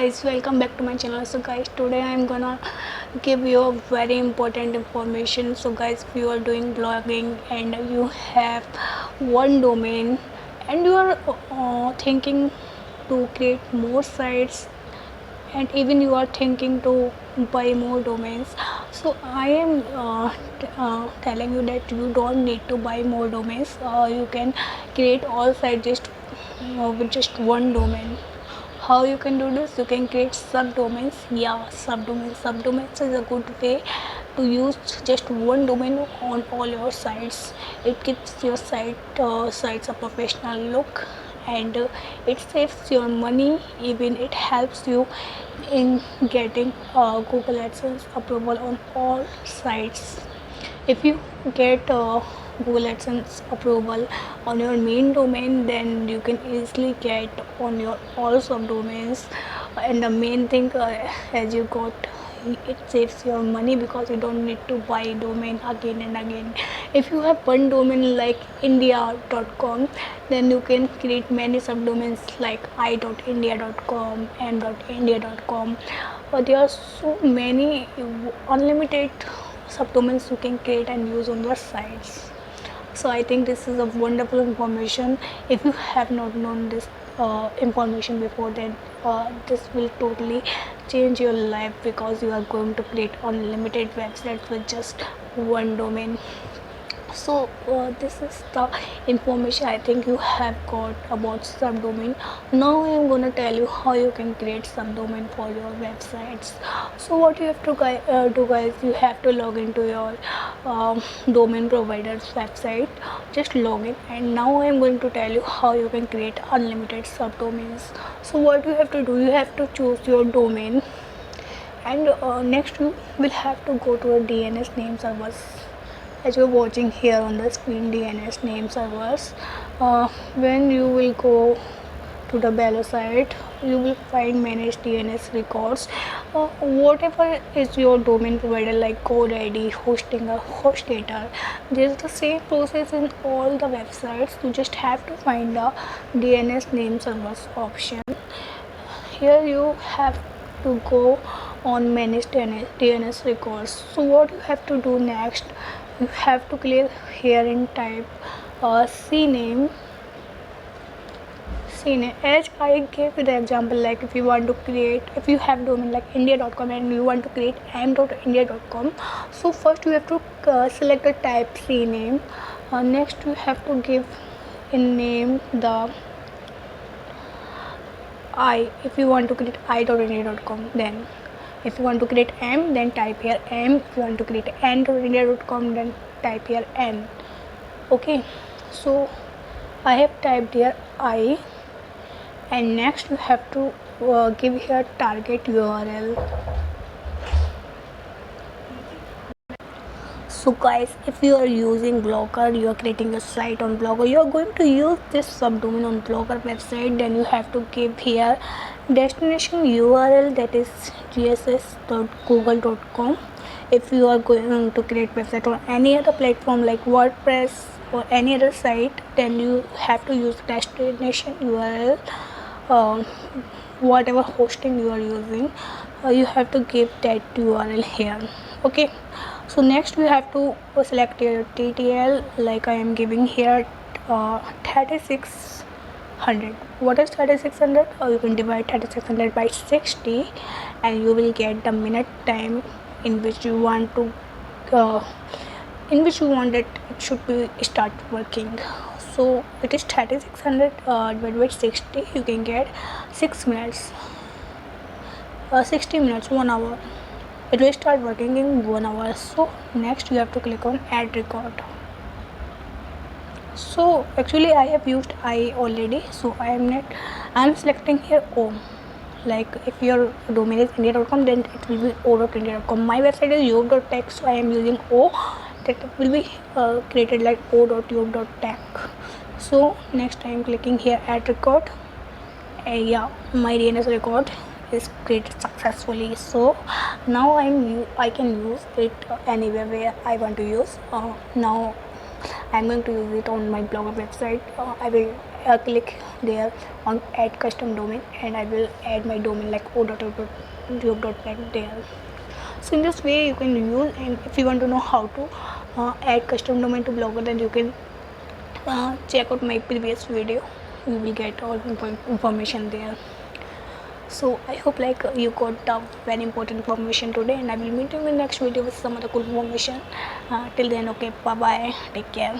Guys, welcome back to my channel. So guys, today I'm gonna give you a very important information. So guys, if you are doing blogging and you have one domain and you are thinking to create more sites, and even you are thinking to buy more domains, so I am telling you that you don't need to buy more domains. You can create all sites just with just one domain. How you can do this? You can create subdomains. Yeah, subdomains is a good way to use just one domain on all your sites. It gives your sites a professional look, and it saves your money. Even it helps you in getting Google AdSense approval on all sites. If you get Google AdSense approval on your main domain, then you can easily get on your all subdomains. And the main thing, as you got, it saves your money because you don't need to buy domain again and again. If you have one domain like india.com, then you can create many subdomains like i.india.com, m.india.com. There are so many unlimited subdomains you can create and use on your sites. So I think this is a wonderful information. If you have not known this information before, then this will totally change your life, because you are going to create unlimited websites with just one domain. So this is the information I think you have got about subdomain. Now I am going to tell you how you can create subdomain for your websites. So what you have to do, guys, you have to log into your domain provider's website. Just log in, and now I am going to tell you how you can create unlimited subdomains. So what you have to do, you have to choose your domain, and next you will have to go to a DNS name servers. As you're watching here on the screen, DNS name servers. When you will go to the Bello site, you will find manage DNS records. Whatever is your domain provider, like GoDaddy, Hostinger, HostGator, there's the same process in all the websites. You just have to find the DNS name servers option. Here you have to go on manage DNS records. So what you have to do next, you have to click here and type cname. As I gave you the example, like if you want to create, if you have domain like india.com and you want to create m.india.com, so first you have to select the type cname. Next you have to give in name the if you want to create i.india.com, then if you want to create m, then type here m. If you want to create n.india.com, then type here n. Okay, so I have typed here I, and next you have to give here target URL. So guys, if you are using Blogger, you are creating a site on Blogger, you are going to use this subdomain on Blogger website, then you have to give here destination URL, that is gss.google.com. If you are going to create website on any other platform like WordPress or any other site, then you have to use destination URL. Whatever hosting you are using, you have to give that URL here. Okay, so next we have to select your TTL, like I am giving here 3600. What is 3600? You can divide 3600 by 60, and you will get the minute time in which you want to it should be start working. So it is 3600 divided by 60. You can get 6 minutes, 60 minutes, 1 hour. It will start working in 1 hour. So next you have to click on add record. So actually I have used I already, so I am selecting here O. Like if your domain is india.com, then it will be o.india.com. My website is yob.tech, so I am using O. That will be created like o.yob.tech. So next I am clicking here add record. Yeah, my DNS record is created successfully. So now I can use it anywhere where I want to use. Now I'm going to use it on my Blogger website. I will click there on add custom domain, and I will add my domain like o.globe.pet there. So in this way you can use, and if you want to know how to add custom domain to Blogger, then you can check out my previous video. You will get all information there. So I hope like you got very important information today, and I will meet you in the next video with some other cool information. Till then, okay, bye bye, take care.